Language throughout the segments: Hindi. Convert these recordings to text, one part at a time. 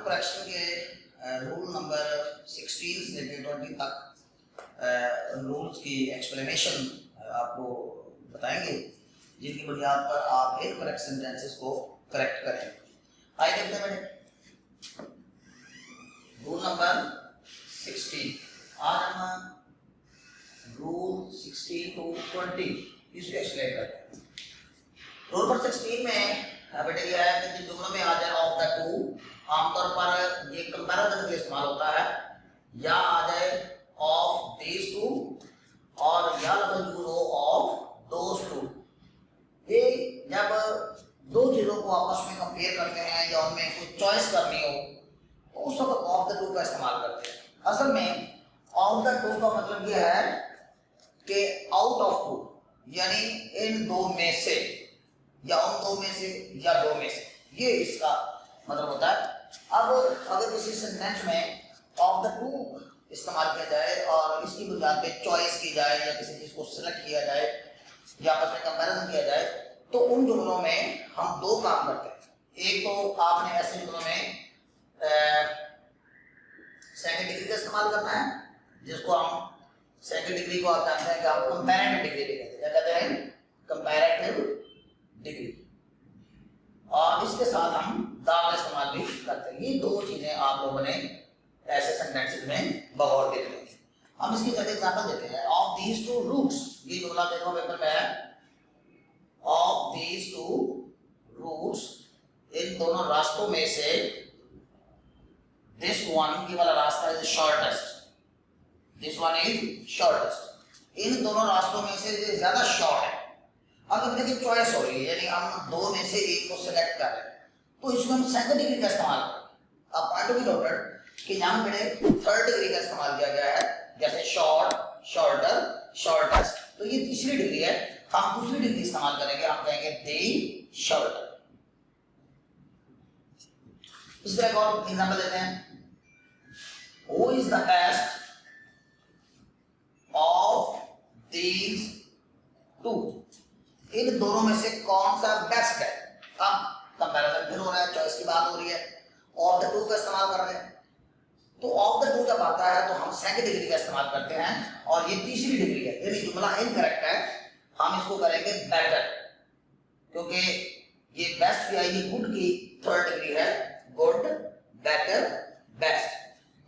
करेक्शन के रूल नंबर 16 से लेकर 20 तक रूल्स की एक्सप्लेनेशन आपको बताएंगे, जिनकी बुनियाद पर आप इन करेक्ट सेंटेंसेस को करेक्ट करें। आइए देखते हैं बेटे रूल नंबर 16। आज हम रूल 16 to 20 इसको एक्सप्लेन करते हैं। रूल नंबर 16 में बेटे ये है कि जिन जुमलों में आ जाए ऑफ द टू, आमतौर पर ये कंपैरिजन के लिए इस्तेमाल होता है, या आ जाए ऑफ दीज टू, और या लफ्ज यूज हो ऑफ दोस टू। ये जब दो चीजों को आपस में कंपेयर करते हैं या उनमें कोई चॉइस करनी हो तो उस वक्त ऑफ द टू का इस्तेमाल करते हैं। असल में ऑफ द टू का मतलब ये है कि आउट ऑफ टू, यानी इन दो में से, या उन दो में से, या दो में से, ये इसका मतलब होता है। अब अगर किसी सेंटेंस में ऑफ द टू इस्तेमाल किया जाए और इसकी बुनियाद पे चॉइस की जाए या किसी चीज को सिलेक्ट किया जाए या आपस में कंपैरिजन किया जाए, तो उन जुमलों में हम दो काम करते हैं। एक तो आपने ऐसे जुमलों में सेकंड डिग्री का इस्तेमाल करना है, जिसको हम सेकंड डिग्री को आप जानते हैं कि हम कंपैरेटिव डिग्री भी कहते हैं। क्या कहते हैं? Comparative degree. और इसके साथ हम द का इस्तेमाल भी करते हैं। ये दो चीजें आप लोगों ने ऐसे सेंटेंसेस में बगौर देख ली। हम इसकी जैसे एग्जांपल देते हैं, ऑफ दीज टू रूट्स। ये जुमला देखो पेपर में है, ऑफ दीज टू रूट्स, इन दोनों रास्तों में से, दिस वन, ये वाला रास्ता is shortest, this one is shortest. इन दोनों रास्तों में से ये ज्यादा शॉर्ट है। अब देखिए चॉइस हो रही है, यानी हम दो में से एक को सिलेक्ट कर रहे हैं, तो इसमें हम सेकंड डिग्री का इस्तेमाल करें। अब पॉइंट बी नोटेड कि यहाँ पे थर्ड डिग्री का इस्तेमाल किया गया है, जैसे शॉर्ट, शॉर्टर, शॉर्टेस्ट, तो ये तीसरी डिग्री है। हम दूसरी डिग्री इस्तेमाल करेंगे, हम कहेंगे दे शॉर्टर। इस तरह का और एग्जांपल देते हैं, who is the best of these two, इन दोनों में से कौन सा बेस्ट है। अब कंपैरिजन फिर हो रहा है, चॉइस की बात हो रही है, ऑफ द टू का इस्तेमाल कर रहे हैं। तो ऑफ द टू जब आता है तो हम सेकंड डिग्री का इस्तेमाल करते हैं, और ये तीसरी डिग्री है, यानी जुमला इनकरेक्ट है, हम इसको करेंगे बेटर, क्योंकि ये बेस्ट भी आई, ये गुड की थर्ड डिग्री है, गुड, बेटर, बेस्ट।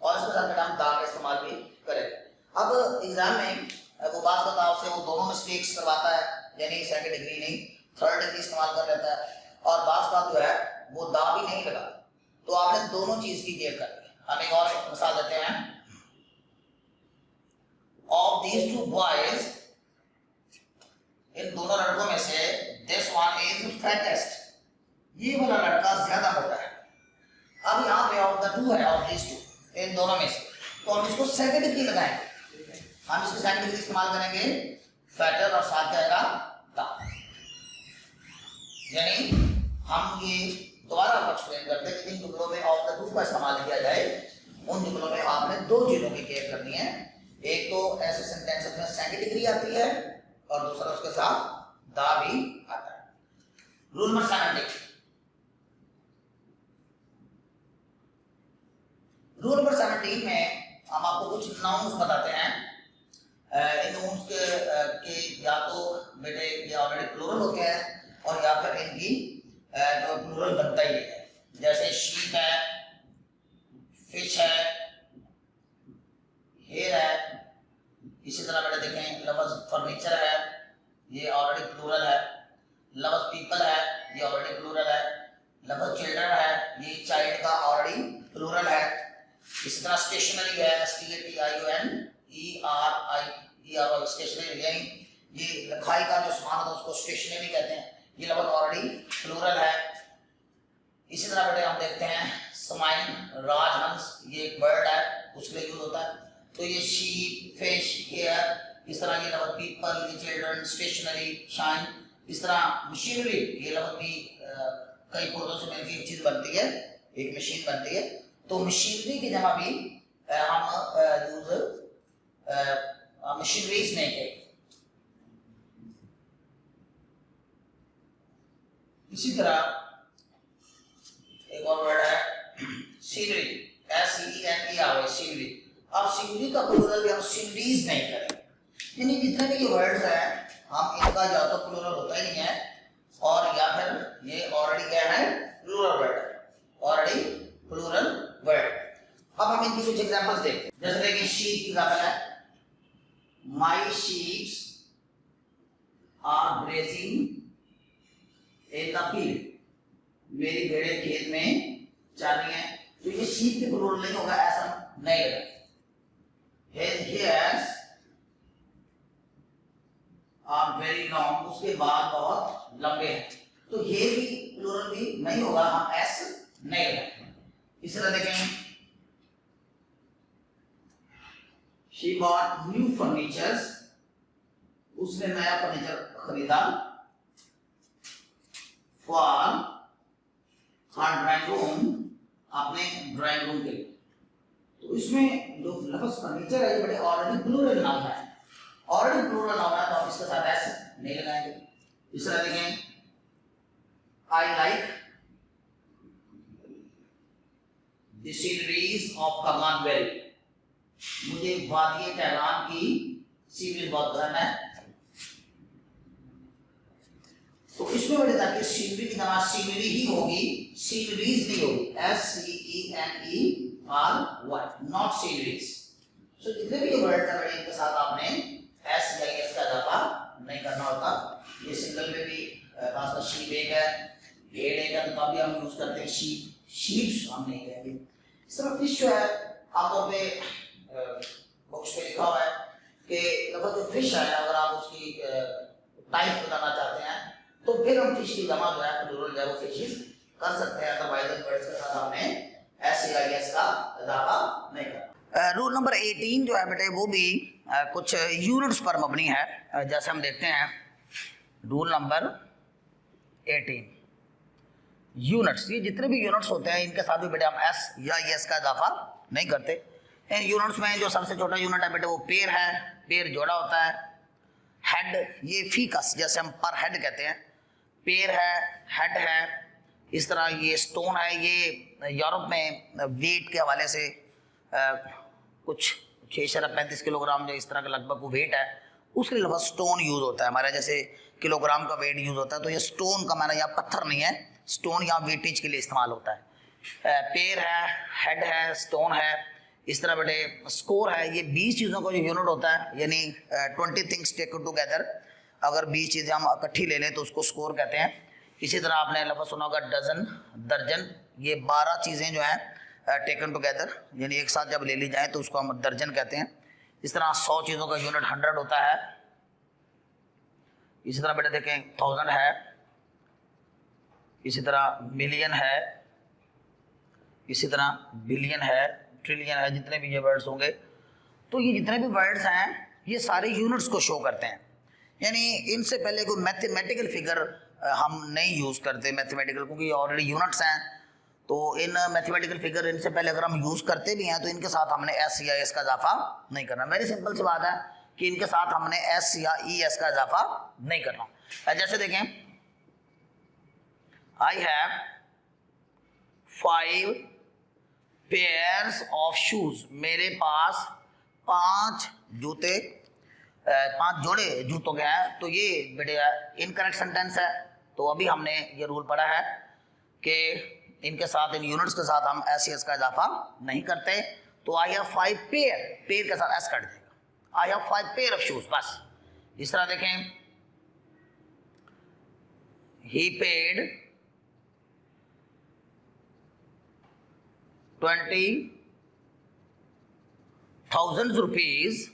और इसके साथ हम द का इस्तेमाल भी करेंगे। अब एग्जाम में वो बात बताओ से वो दोनों मिस्टेक्स करवाता है, यानी सेकंड डिग्री नहीं थर्ड डिग्री इस्तेमाल कर लेता है, और बात का जो है वो दा भी नहीं लगा, तो आपने दोनों चीज की केयर करनी है। हम एक और मिसाल देते हैं, ऑफ दीज टू बॉयज, इन दोनों लड़कों में से, दिस वन इज फैटेस्ट, ये वाला लड़का ज्यादा मोटा है। अब यहाँ पे ऑफ द टू है, ऑफ दीज टू, इन दोनों में से, तो हम इसको सेकंड डिग्री लगाएंगे। हम इसकी सेकंड डिग्री इस्तेमाल करेंगे फैटर, और साथ जाएगा दा। यानी हम ये दोबारा एक्सप्लेन करते हैं कि जिन जुमलों में ऑफ द टू का इस्तेमाल किया जाए, उन जुमलों में आपने दो चीजों की केयर करनी है। एक तो ऐसे सेंटेंसेस में सेकंड डिग्री आती है, और दूसरा उसके साथ दा भी आता है। Rule number 17। रूल नंबर 17 में हम आपको कुछ नाउन्स बताते हैं। इन नाउन्स के या तो बेटे ये ऑलरेडी प्लूरल होते हैं, और या फिर इनकी जो प्लूरल बनता ही है, जैसे शीप है, फिश है, हेयर है। इसी तरह बेटे देखें लफ्ज फर्नीचर है, ये ऑलरेडी प्लूरल है। लफ्ज पीपल है, ये ऑलरेडी प्लूरल है। लफ्ज चिल्ड्रन है, ये चाइल्ड का ऑलरेडी प्लूरल है। इसी तरह स्टेशनरी है, STATIONERERI, स्टेशनरी, ये लिखाई का जो सामान होता है उसको स्टेशनरी कहते हैं, ये लफ्ज ऑलरेडी प्लूरल है। इसी तरह बेटे हम देखते हैं समाइन, राजहंस, ये एक बर्ड है, उसके लिए यूज होता है। तो ये शीप, फिश, हेयर, इस तरह ये लफ्ज पीपल, ये चिल्ड्रन, स्टेशनरी, शाइन। इस तरह मशीनरी, ये लफ्ज भी कई पुर्जों से मिलकर एक चीज बनती है, एक मशीन बनती है। तो मशीनरी की जगह भी हम यूज मशीनरीज नहीं कहेंगे। इसी तरह एक और वर्ड है सीनरी, SENE आवे सीनरी। अब सीनरी का प्लूरल भी हम सीनरीज नहीं करेंगे, यानी जितने भी ये वर्ड्स हैं हम इनका या तो प्लूरल होता ही नहीं है और या फिर ये ऑलरेडी क्या है, प्लूरल वर्ड है, ऑलरेडी प्लूरल वर्ड। अब हम इनकी कुछ एग्जांपल्स देखते हैं। जैसे देखिए शीप एग्जांपल है, my sheeps are grazing in the field, मेरी भेड़ें खेत में चल रही हैं। तो ये शीप के प्लूरल नहीं होगा, ऐसा नहीं लगेगा। His hairs are very long, उसके बाद बहुत लंबे हैं, तो ये भी प्लूरल भी नहीं होगा, हम एस नहीं लगाएंगे। इस तरह देखें, she bought new furniture, उसने नया फर्नीचर खरीदा, for her drawing room, अपने ड्राइंग रूम के लिए। तो इसमें जो लफ्ज फर्नीचर है ये बड़े ऑलरेडी प्लूरल नाउन है, ऑलरेडी प्लूरल नाउन है, तो हम इसके साथ एस नहीं लगाएंगे। इस तरह देखें, I like the sceneries of Kaman valley, मुझे वादी कैलान की सीनरीज बहुत पसंद है। तो इसमें बड़े ताकि सीनरी की जमा सीनरी ही होगी, सीनरीज नहीं होगी, SCENERY, नॉट सीनरीज। सो जितने भी वर्ड है बड़े इनके साथ आपने एस या एस का इजाफा नहीं करना होता। ये सिंगल में भी खासकर शीप एक है, भेड़ एक है, तो तब भी हम यूज करते हैं शीप, शीप्स हम नहीं कहेंगे। इस तरह फिश जो है आमतौर पे बुक्स पे लिखा हुआ है कि लगभग जो फिश है अगर आप उसकी टाइप बताना चाहते हैं तो फिर हम फिश की जमा जो है प्लूरल जो है वो फिशेस कर सकते हैं, अदरवाइज वर्ड्स के साथ हमने एस या एस का इजाफा नहीं करना। रूल नंबर 18 जो है बेटे वो भी कुछ यूनिट्स पर मबनी है। जैसे हम देखते हैं रूल नंबर 18, यूनिट्स, ये जितने भी यूनिट्स होते हैं इनके साथ भी बेटे हम एस या एस का इजाफा नहीं करते। इन यूनिट्स में जो सबसे छोटा यूनिट है बेटे वो पेयर है, पेयर जोड़ा होता है। हेड, ये फीकस जैसे हम पर हेड कहते हैं, पेयर है, हेड है। इस तरह ये स्टोन है, ये यूरोप में वेट के हवाले से कुछ 6-35 किलोग्राम जो इस तरह का लगभग वो वेट है, उसके लिए लफ्ज़ स्टोन यूज़ होता है। हमारे जैसे किलोग्राम का वेट यूज़ होता है, तो ये स्टोन का माना यहाँ पत्थर नहीं है, स्टोन यहाँ वेटेज के लिए इस्तेमाल होता है। पेयर है, हेड है, स्टोन है। इस तरह बेटे स्कोर है, ये 20 चीज़ों का जो यूनिट होता है, यानी 20 थिंग्स टेकन टुगेदर, अगर 20 चीज़ें हम इकट्ठी ले लें तो उसको स्कोर कहते हैं। इसी तरह आपने लफ्ज़ सुना होगा डजन, दर्जन, ये 12 चीज़ें जो हैं टेकन टुगेदर यानी एक साथ जब ले ली जाए तो उसको हम दर्जन कहते हैं। इस तरह 100 चीज़ों का यूनिट 100 होता है। इसी तरह बेटे देखें 1000 है, इसी तरह मिलियन है, इसी तरह बिलियन है, ट्रिलियन है। जितने भी ये वर्ड्स होंगे तो ये जितने भी वर्ड्स हैं ये सारे यूनिट्स को शो करते हैं, यानी इनसे पहले कोई मैथमेटिकल फिगर हम नहीं यूज़ करते मैथमेटिकल, क्योंकि ये ऑलरेडी यूनिट्स हैं। तो इन मैथमेटिकल फिगर इनसे पहले अगर हम यूज़ करते भी हैं तो इनके साथ हमने एस या एस का इजाफा नहीं करना। वेरी सिंपल सी बात है कि इनके साथ हमने एस या ई एस का इजाफा नहीं करना। जैसे देखें, आई हैव 5 पेयर्स ऑफ शूज, मेरे पास 5 जूते, 5 जोड़े जूतों के हैं। तो ये बेटे इनकरेक्ट सेंटेंस है। तो अभी हमने ये रूल पढ़ा है कि इनके साथ, इन यूनिट्स के साथ हम एस एस का इजाफा नहीं करते। तो आई हैव 5 पेयर, पेयर के साथ एस कर देगा, I have 5 pair of shoes, बस। इस तरह देखें, he paid 20,000 rupees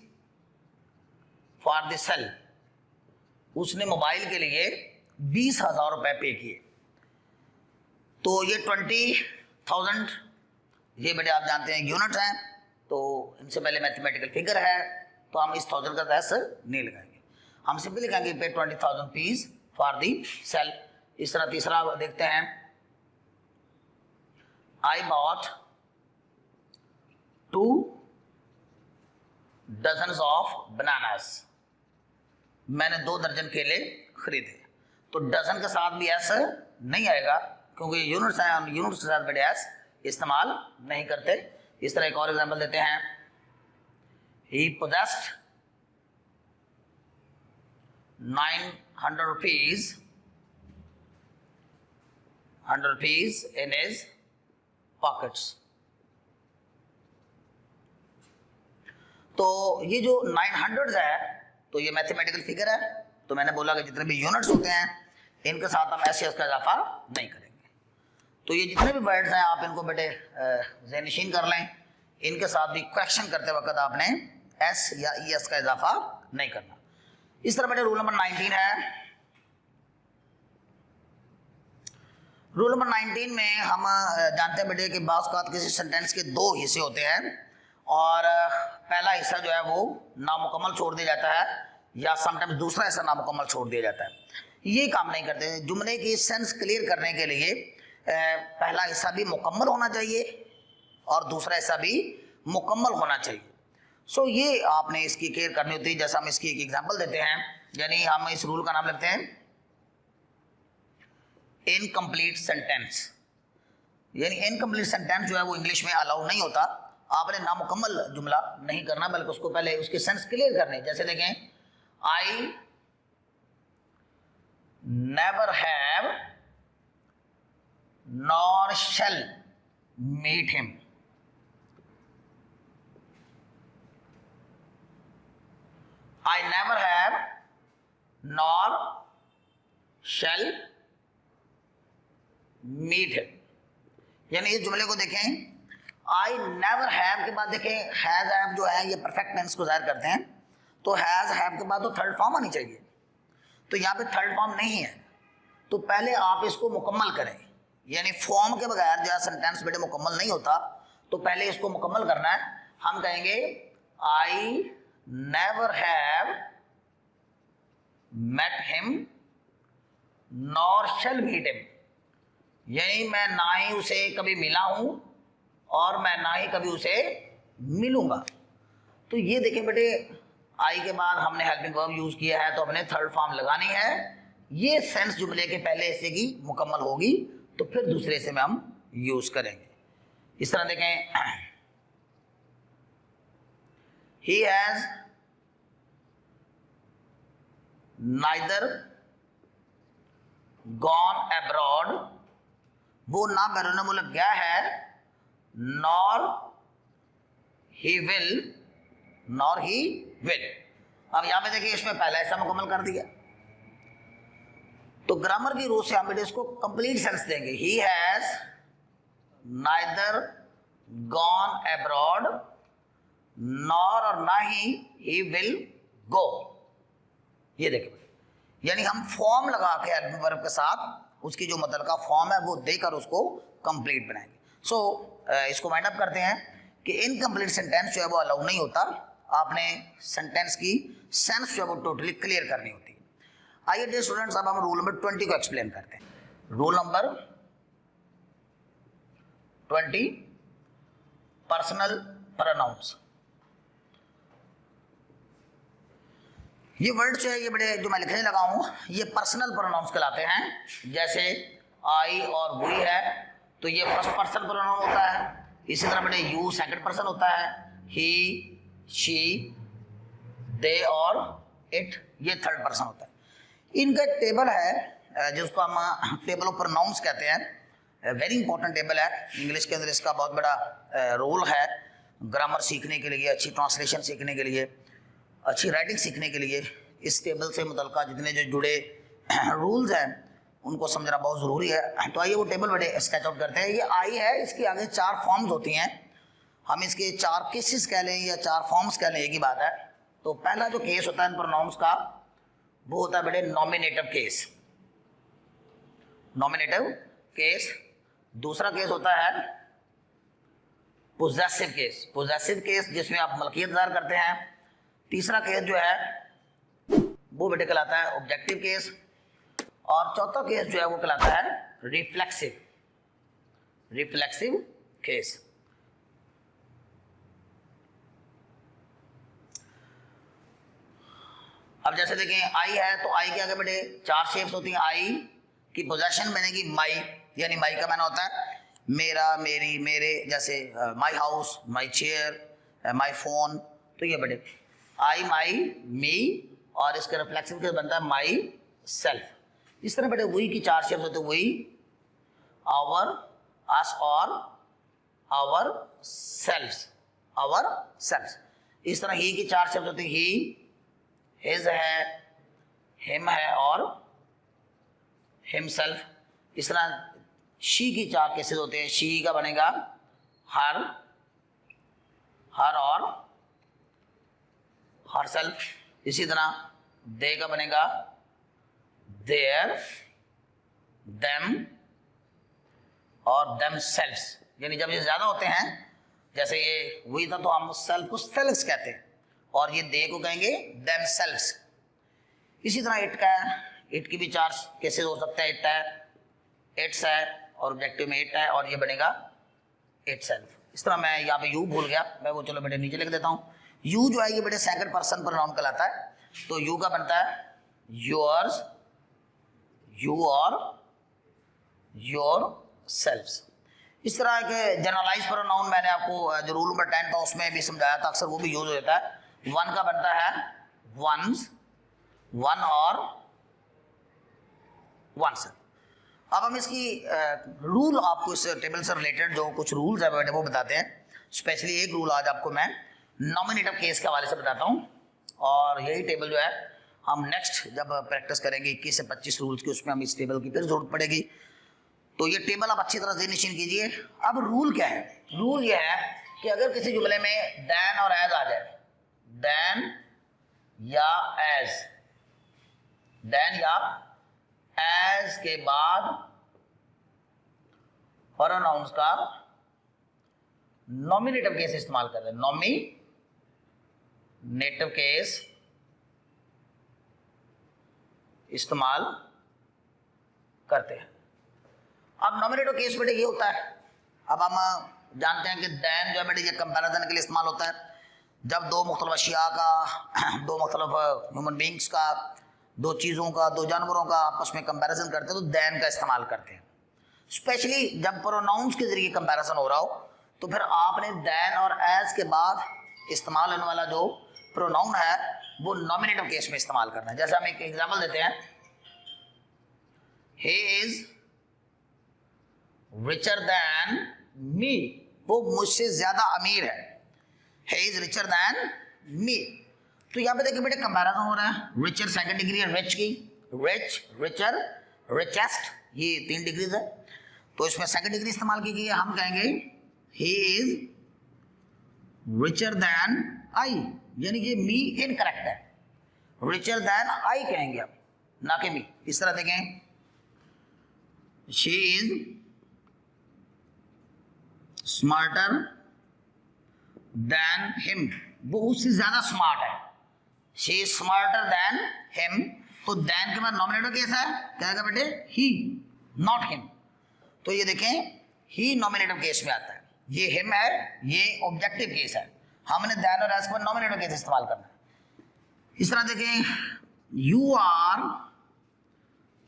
for the sale, उसने मोबाइल के लिए 20,000 रुपए पे किए। तो ये 20,000 ये बेटे आप जानते हैं यूनिट हैं, तो इनसे पहले मैथमेटिकल फिगर है, तो हम इस 1000 का एस नहीं लगाएंगे, हम सिंपली लिखेंगे पे 20,000 पीस फॉर दी सेल। इस तरह तीसरा देखते हैं, I bought 2 dozens of bananas, मैंने 2 दर्जन केले खरीदे। तो डजन के साथ भी एस नहीं आएगा क्योंकि यूनिट्स हैं, हम यूनिट्स के साथ बेटे एस इस्तेमाल नहीं करते। इस तरह एक और एग्जांपल देते हैं, ही possessed 900 rupees in his pockets। तो ये जो 900 है तो ये मैथमेटिकल फिगर है, तो मैंने बोला कि जितने भी यूनिट्स होते हैं इनके साथ हम एस का इजाफा नहीं करेंगे। तो ये जितने भी वर्ड्स हैं आप इनको बेटे ज़हनशीन कर लें, इनके साथ भी क्वेश्चन करते वक्त आपने एस या ई एस का इजाफा नहीं करना। इस तरह बेटे रूल नंबर 19 है। रूल नंबर 19 में हम जानते हैं बेटे कि बाज़ औक़ात किसी सेंटेंस के दो हिस्से होते हैं और पहला हिस्सा जो है वो नामुकम्मल छोड़ दिया जाता है या समटाइम्स दूसरा हिस्सा नामुकम्मल छोड़ दिया जाता है। ये काम नहीं करते। जुमले की सेंस क्लियर करने के लिए पहला हिस्सा भी मुकम्मल होना चाहिए और दूसरा हिस्सा भी मुकम्मल होना चाहिए। सो ये आपने इसकी केयर करनी होती है। जैसा हम इसकी एक एग्जांपल देते हैं, यानी हम इस रूल का नाम लिखते हैं इनकम्प्लीट सेंटेंस। यानी इनकम्प्लीट सेंटेंस जो है वो इंग्लिश में अलाउ नहीं होता। आपने नामुकम्मल जुमला नहीं करना बल्कि उसको पहले उसके सेंस क्लियर करने। जैसे देखें, I never have nor shall meet him. I never have nor shall meet him. यानी इस जुमले को देखें, आई नेवर हैव के बाद देखें हैज हैव जो है ये परफेक्ट टेंस को जाहिर करते हैं, तो हैज हैव के बाद तो थर्ड फॉर्म आनी चाहिए। तो यहाँ पे थर्ड फॉर्म नहीं है, तो पहले आप इसको मुकम्मल करें। यानी फॉर्म के बगैर जो है सेंटेंस बेटे मुकम्मल नहीं होता, तो पहले इसको मुकम्मल करना है। हम कहेंगे I never have met him nor shall meet him. यानी मैं ना ही उसे कभी मिला हूं और मैं ना ही कभी उसे मिलूंगा। तो ये देखें बेटे, आई के बाद हमने हेल्पिंग वर्ब यूज किया है तो हमने थर्ड फॉर्म लगानी है। ये सेंस जुमले के पहले हिस्से की मुकम्मल होगी तो फिर दूसरे हिस्से में हम यूज करेंगे। इस तरह देखें, he has neither gone abroad, वो ना बैरून मुल्क गया है, नॉर ही विल अब यहां पे देखिए इसमें पहला हिस्सा मुकम्मल कर दिया। तो ग्रामर की रूल से हम बेटे इसको कंप्लीट सेंस देंगे। He has neither gone abroad nor और ना ही विल गो। ये देखिए, यानी हम फॉर्म लगा के हेल्पिंग वर्ब के साथ उसकी जो मतलब का फॉर्म है वो देकर उसको कंप्लीट बनाएंगे। सो इसको वाइंड अप करते हैं कि इनकम्प्लीट सेंटेंस जो है वो अलाउ नहीं होता। आपने सेंटेंस की सेंस जो है वो टोटली क्लियर करनी होती है। आइए डियर स्टूडेंट्स, अब हम रूल नंबर 20 को एक्सप्लेन करते हैं। Rule number 20, personal pronouns. ये वर्ड जो है ये बड़े जो मैं लिखने लगा हूं ये पर्सनल प्रोनाउंस कहलाते हैं। जैसे आई और वी है तो ये फर्स्ट पर्सन प्रोनाउन होता है। इसी तरह बेटे यू सेकंड पर्सन होता है, ही शी दे और इट ये थर्ड पर्सन होता है। इनका एक टेबल है जिसको हम टेबल ऑफ प्रोनाउंस कहते हैं। वेरी इंपॉर्टेंट टेबल है। इंग्लिश के अंदर इसका बहुत बड़ा रोल है ग्रामर सीखने के लिए, अच्छी ट्रांसलेशन सीखने के लिए, अच्छी राइटिंग सीखने के लिए। इस टेबल से मुतल्लिक़ जितने जो जुड़े रूल्स हैं उनको समझना बहुत ज़रूरी है। तो आइए वो टेबल बड़े स्केच आउट करते हैं। ये आई है, इसके आगे 4 फॉर्म्स होती हैं। हम इसके 4 केसेस कह लें या 4 फॉर्म्स कह लें, एक ही बात है। तो पहला जो केस होता है इन प्रोनाउंस का वो होता है बेटे नॉमिनेटिव केस। Nominative case. दूसरा केस होता है पोजेसिव केस। पोजेसिव केस जिसमें आप मलकियत ज़ाहिर करते हैं। तीसरा केस जो है वो बेटे कहलाता है ऑब्जेक्टिव केस। और चौथा केस जो है वो कहलाता है रिफ्लेक्सिव केस। अब जैसे देखें आई है तो आई के आगे बेटे 4 शेप्स होती हैं। आई की पोजेशन बनेगी माई, यानी माई का माना होता है मेरा, मेरी, मेरे, जैसे my house, my chair, my phone, तो ये बेटे आई, माई, मी, और इसके रिफ्लेक्शन के बनता है माई सेल्फ। इस तरह बेटे वी की 4 शेप्स होते हैं, वी, आवर, अस और आवर सेल्फ्स, आवर सेल्फ्स। इस तरह ही की 4 शेप्स होती है, ही, हिज है, हिम है और हिमसेल्फ। इस तरह शी की 4 केसेस होते हैं, शी का बनेगा हर, हर और हर सेल्फ। इसी तरह दे का बनेगा देयर, देम और देम सेल्फ्स। यानी जब ये ज्यादा होते हैं, जैसे ये वही था तो हम सेल्फ को सेल्फ्स कहते हैं, और ये दे को कहेंगे देम सेल्फ्स। इसी तरह इट का, इट की भी 4 केसेस हो सकते हैं, इट है, इट्स है, और ऑब्जेक्टिव में इट है, और ये बनेगा इट सेल्फ। इस तरह मैं यहाँ पे यू भूल गया, मैं वो चलो बेटे नीचे लिख देता हूँ। यू जो है ये बेटे सेकंड पर्सन प्रोनाउन कहलाता है, तो यू का बनता है योर्स, यू और योर सेल्फ्स। इस तरह के जनरलाइज प्रोनाउन मैंने आपको जो रूल नंबर 10 था उसमें भी समझाया था, अक्सर वो भी यूज होता है। वन का बनता है वंस, वन और वंस। अब हम इसकी रूल आपको इस टेबल से रिलेटेड जो कुछ रूल्स है बेटे वो बताते हैं। स्पेशली एक रूल आज आपको मैं नॉमिनेटिव केस के हवाले से बताता हूँ, और यही टेबल जो है हम नेक्स्ट जब प्रैक्टिस करेंगे 21 से 25 रूल्स की, उसमें हम इस टेबल की फिर जरूरत पड़ेगी। तो ये टेबल आप अच्छी तरह से निश्चित कीजिए। अब रूल क्या है? रूल ये है कि अगर किसी जुमले में दैन और एज आ जाए, दैन या एज, दैन या एज के बाद प्रोनाउंस का नॉमिनेटिव केस इस्तेमाल करते हैं, नॉमिनेटिव केस इस्तेमाल करते हैं। अब नॉमिनेटिव केस बेटे ये होता है, अब हम जानते हैं कि दैन जो है बेटे ये कंपैरिजन के लिए इस्तेमाल होता है। जब दो मुख्तलिफ अशिया का, दो मुख्तलिफ ह्यूमन बींग्स का, दो चीज़ों का, दो जानवरों का आपस में कंपैरिजन करते हैं तो दैन का इस्तेमाल करते हैं। स्पेशली जब प्रोनाउंस के जरिए कंपैरिजन हो रहा हो तो फिर आपने दैन और एज के बाद इस्तेमाल होने वाला जो प्रोनाउन है वो नॉमिनेटिव केस में इस्तेमाल करना है। जैसे हम एक एग्जाम्पल देते हैं, he is richer than me, वो मुझसे ज्यादा अमीर है। he is richer than me। तो यहाँ पे देखिए बेटे कंपैरिजन हो रहा है, रिचर सेकंड डिग्री है रिच की, रिच, रिचर, रिचेस्ट, ये 3 डिग्रीज है, तो इसमें सेकंड डिग्री इस्तेमाल की गई है। हम कहेंगे he is richer than I, यानी कि मी इनकरेक्ट है, रिचर दैन आई कहेंगे आप, ना कि मी। इस तरह देखें, she is smarter than him, वो उससे ज्यादा स्मार्ट है। she is smarter than him, तो than के बाद नॉमिनेटिव केस है, क्या आएगा बेटे? he, not him। तो ये देखें he नॉमिनेटिव केस में आता है, ये him है, ये ऑब्जेक्टिव केस है। हमने than और as के बाद नॉमिनेटिव केस इस्तेमाल करना है। इस तरह देखें, you are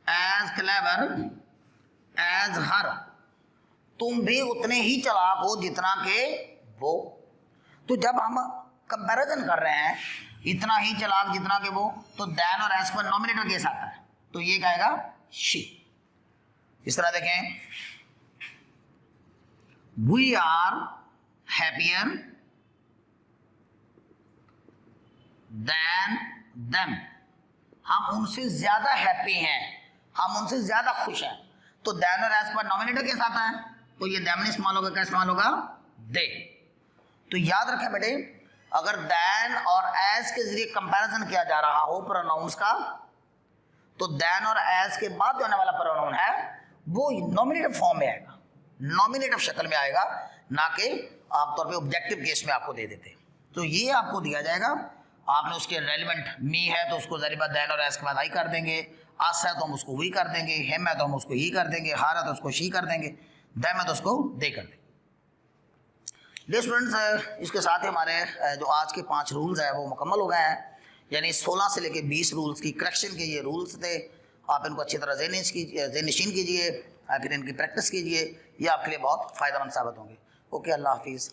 as clever as her, तुम भी उतने ही चालाक हो जितना के वो। तो जब हम कंपैरिजन कर रहे हैं इतना ही चालाक जितना के वो, तो दैन और एज पर नॉमिनेटिव केस आता है, तो ये कहेगा शी। इस तरह देखें, we are happier than them, हम उनसे ज्यादा हैप्पी हैं, हम उनसे ज्यादा खुश हैं, तो देन और एज पर नॉमिनेटिव केस आता है, तो ये देम नहीं इस्तेमाल होगा, क्या इस्तेमाल होगा? दे। तो याद रखें बेटे, अगर दैन और एज के जरिए कंपैरिजन किया जा रहा हो प्रोनाउंस का, तो दैन और एज के बाद जो आने वाला प्रोनाउन है वो नॉमिनेटिव फॉर्म में आएगा, नॉमिनेटिव शक्ल में आएगा, ना कि आमतौर पे ऑब्जेक्टिव केस में आपको दे देते। तो ये आपको दिया जाएगा, आपने उसके रेलिवेंट मी है तो उसको ज़ाहिर बात दैन और एज के बाद आई कर देंगे, आस है तो हम उसको वी कर देंगे, हिम है तो हम उसको ही कर देंगे, हार है तो उसको शी कर देंगे, दैम है तो उसको दे कर देंगे। डियर स्टूडेंट्स, इसके साथ ही हमारे जो आज के 5 रूल्स हैं वो मुकम्मल हो गए हैं। यानी 16 से लेकर 20 रूल्स की करेक्शन के ये रूल्स थे, आप इनको अच्छी तरह ज़हन नशीन कीजिए फिर इनकी प्रैक्टिस कीजिए, ये आपके लिए बहुत फ़ायदेमंद साबित होंगे। ओके, अल्लाह हाफिज़।